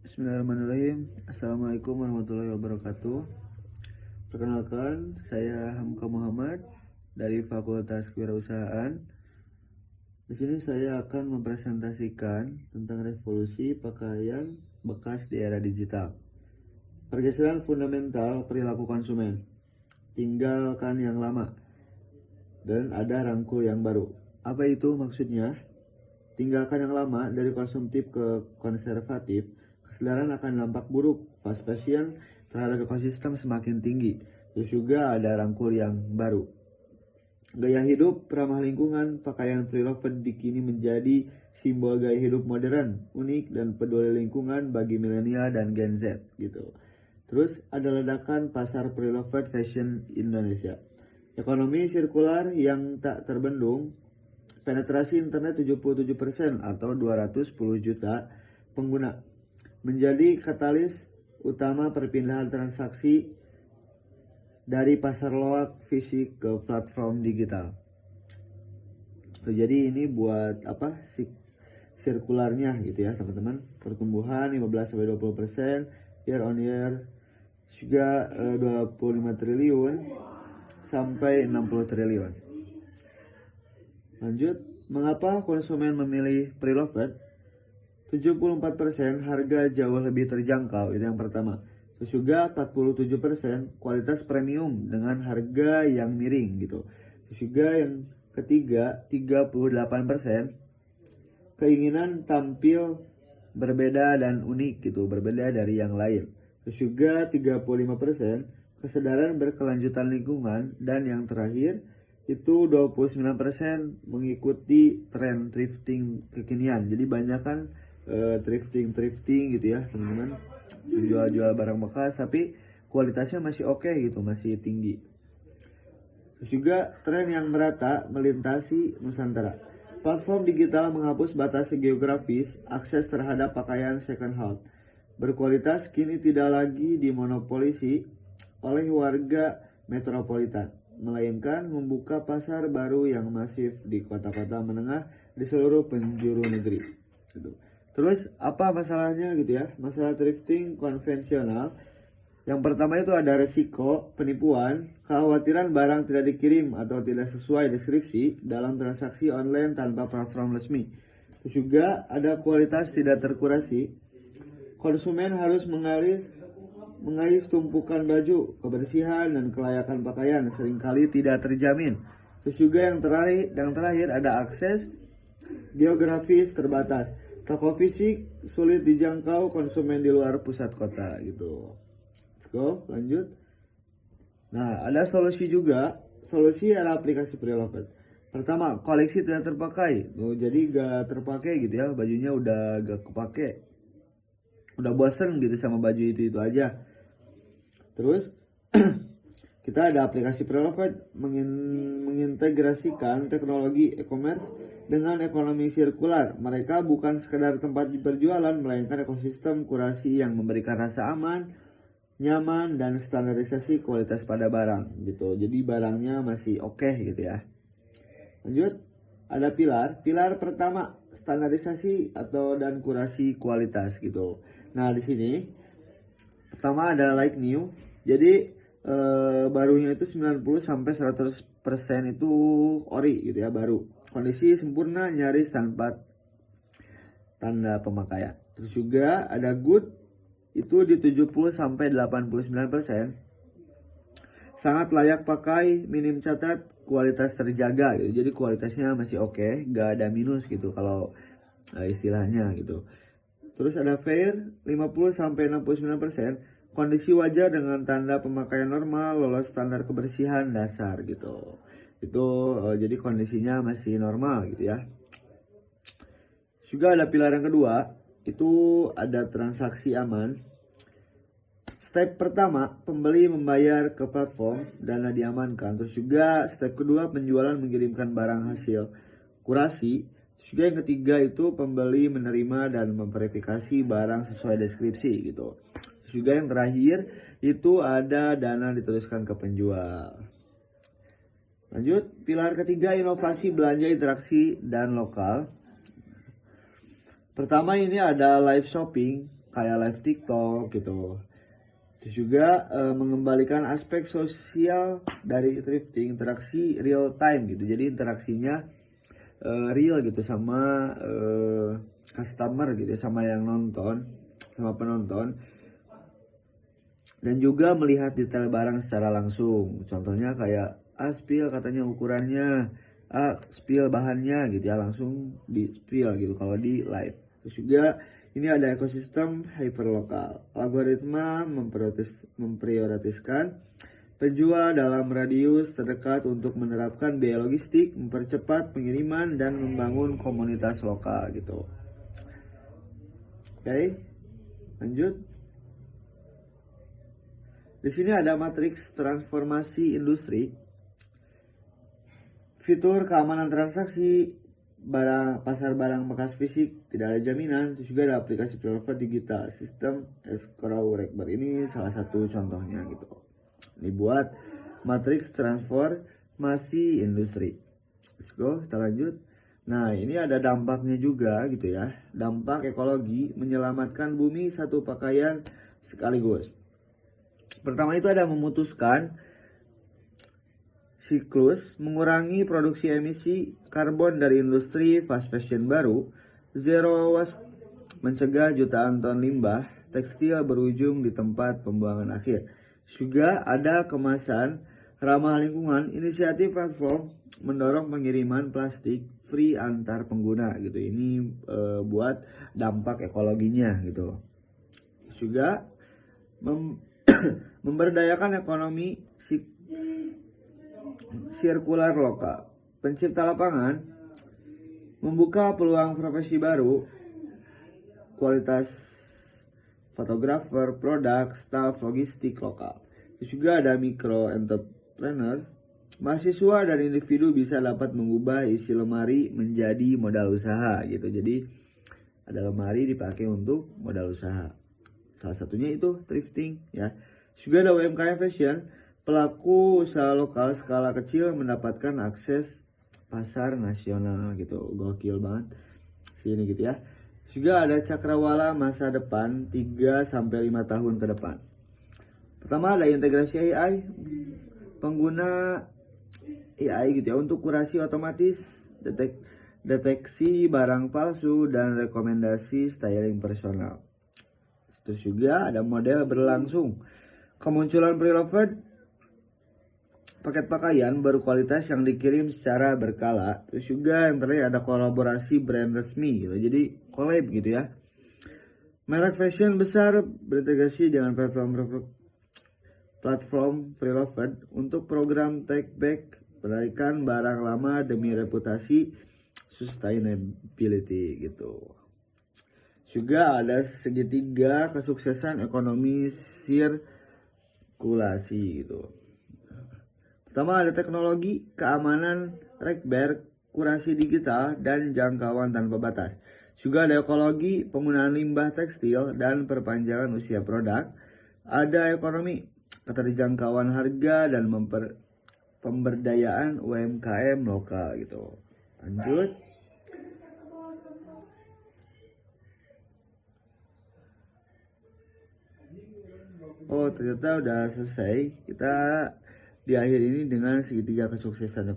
Bismillahirrahmanirrahim. Assalamualaikum warahmatullahi wabarakatuh. Perkenalkan, saya Hamka Muhammad dari Fakultas Kewirausahaan. Di sini saya akan mempresentasikan tentang revolusi pakaian bekas di era digital. Pergeseran fundamental perilaku konsumen. Tinggalkan yang lama dan ada rangkul yang baru. Apa itu maksudnya? Tinggalkan yang lama dari konsumtif ke konservatif, kesadaran akan dampak buruk fast fashion terhadap ekosistem semakin tinggi. Terus juga ada rangkul yang baru. Gaya hidup ramah lingkungan, pakaian pre-loved kini menjadi simbol gaya hidup modern, unik dan peduli lingkungan bagi milenial dan Gen Z gitu. Terus ada ledakan pasar pre-loved fashion Indonesia. Ekonomi sirkular yang tak terbendung, penetrasi internet 77% atau 210 juta pengguna, menjadi katalis utama perpindahan transaksi dari pasar loak fisik ke platform digital. Jadi ini buat apa sih sirkularnya gitu ya teman-teman. Pertumbuhan 15-20% year on year, juga 25 triliun sampai 60 triliun. Lanjut, mengapa konsumen memilih pre-loved? 74% harga jauh lebih terjangkau, itu yang pertama. Terus juga 47% kualitas premium dengan harga yang miring gitu. Terus juga yang ketiga 38% keinginan tampil berbeda dan unik gitu, berbeda dari yang lain. Terus juga 35% kesadaran berkelanjutan lingkungan, dan yang terakhir itu 29% mengikuti tren thrifting kekinian. Jadi banyak kan thrifting gitu ya teman-teman, jual barang bekas tapi kualitasnya masih oke gitu, masih tinggi. Terus juga tren yang merata melintasi Nusantara. Platform digital menghapus batas geografis, akses terhadap pakaian second hand berkualitas kini tidak lagi dimonopolisi oleh warga metropolitan, melainkan membuka pasar baru yang masif di kota-kota menengah di seluruh penjuru negeri. Terus apa masalahnya gitu ya? Masalah thrifting konvensional. Yang pertama itu ada resiko penipuan, kekhawatiran barang tidak dikirim atau tidak sesuai deskripsi dalam transaksi online tanpa platform resmi. Terus juga ada kualitas tidak terkurasi. Konsumen harus mengais tumpukan baju, kebersihan dan kelayakan pakaian seringkali tidak terjamin. Terus juga yang terakhir ada akses geografis terbatas. Toko fisik sulit dijangkau konsumen di luar pusat kota gitu. Let's go, lanjut. Nah, ada solusi juga. Solusi adalah aplikasi pre-loved. Pertama, koleksi tidak terpakai. Jadi gak terpakai gitu ya, bajunya udah gak kepake. Udah bosen gitu sama baju itu aja. Terus kita ada aplikasi pre-loved mengintegrasikan teknologi e-commerce dengan ekonomi sirkular. Mereka bukan sekedar tempat berjualan, melainkan ekosistem kurasi yang memberikan rasa aman, nyaman, dan standarisasi kualitas pada barang gitu. Jadi barangnya masih oke gitu ya. Lanjut, ada pilar pertama standarisasi dan kurasi kualitas gitu. Nah di sini pertama ada like new. Jadi barunya itu 90 sampai 100% itu ori gitu ya, baru. Kondisi sempurna nyaris tanpa tanda pemakaian. Terus juga ada good, itu di 70 sampai 89%. Sangat layak pakai, minim catat, kualitas terjaga gitu. Jadi kualitasnya masih oke, gak ada minus gitu kalau istilahnya gitu. Terus ada fair 50 sampai 69%. Kondisi wajar dengan tanda pemakaian normal, lolos standar kebersihan dasar gitu. Itu jadi kondisinya masih normal gitu ya. Juga ada pilar yang kedua, itu ada transaksi aman. Step pertama, pembeli membayar ke platform, dana diamankan. Terus juga step kedua, penjualan mengirimkan barang hasil kurasi. Terus juga yang ketiga itu pembeli menerima dan memverifikasi barang sesuai deskripsi gitu. Terus juga yang terakhir itu ada dana diteruskan ke penjual. Lanjut, pilar ketiga, inovasi belanja interaksi dan lokal. Pertama ini ada live shopping. kayak live TikTok gitu. Terus juga mengembalikan aspek sosial dari thrifting, interaksi real time gitu. Jadi interaksinya real gitu sama customer gitu, sama yang nonton, sama penonton. Dan juga melihat detail barang secara langsung. Contohnya kayak spill katanya ukurannya, spill bahannya gitu ya, langsung di spill gitu kalau di live. Terus juga ini ada ekosistem hyperlokal. Algoritma memprioritaskan penjual dalam radius terdekat untuk menerapkan biaya logistik, mempercepat pengiriman dan membangun komunitas lokal gitu. Oke, lanjut. Di sini ada matriks transformasi industri. Fitur keamanan transaksi, pasar barang bekas fisik, tidak ada jaminan. Terus juga ada aplikasi private digital, sistem escrow rekber. Ini salah satu contohnya gitu. Ini buat matriks transformasi industri. Let's go, kita lanjut. Nah, ini ada dampaknya juga gitu ya. Dampak ekologi, menyelamatkan bumi satu pakaian sekaligus. Pertama itu ada memutuskan siklus, mengurangi produksi emisi karbon dari industri fast fashion baru, zero waste, mencegah jutaan ton limbah tekstil berujung di tempat pembuangan akhir. Juga ada kemasan ramah lingkungan, inisiatif platform mendorong pengiriman plastik free antar pengguna gitu. Ini buat dampak ekologinya gitu. Juga memberdayakan ekonomi sirkular lokal, pencipta lapangan, membuka peluang profesi baru, kualitas fotografer, produk, staff, logistik lokal. Terus juga ada micro entrepreneurs, mahasiswa dan individu bisa dapat mengubah isi lemari menjadi modal usaha gitu. Jadi ada lemari dipakai untuk modal usaha. Salah satunya itu thrifting ya. Juga ada UMKM fashion, pelaku usaha lokal skala kecil mendapatkan akses pasar nasional gitu. Gokil banget sini gitu ya. Juga ada cakrawala masa depan 3-5 tahun ke depan. Pertama ada integrasi AI, pengguna AI gitu ya untuk kurasi otomatis, deteksi barang palsu dan rekomendasi styling personal. Terus juga ada model berlangsung, kemunculan preloved, paket pakaian berkualitas yang dikirim secara berkala. Terus juga yang terakhir ada kolaborasi brand resmi gitu, jadi collab gitu ya. Merek fashion besar berintegrasi dengan platform preloved untuk program take back, penarikan barang lama demi reputasi sustainability gitu. Juga ada segitiga kesuksesan ekonomi sirkulasi gitu. Pertama ada teknologi, keamanan, rekber, kurasi digital, dan jangkauan tanpa batas. Juga ada ekologi, penggunaan limbah tekstil, dan perpanjangan usia produk. Ada ekonomi, keterjangkauan harga, dan pemberdayaan UMKM lokal gitu. Lanjut. Oh ternyata udah selesai. Kita di akhir ini dengan segitiga kesuksesan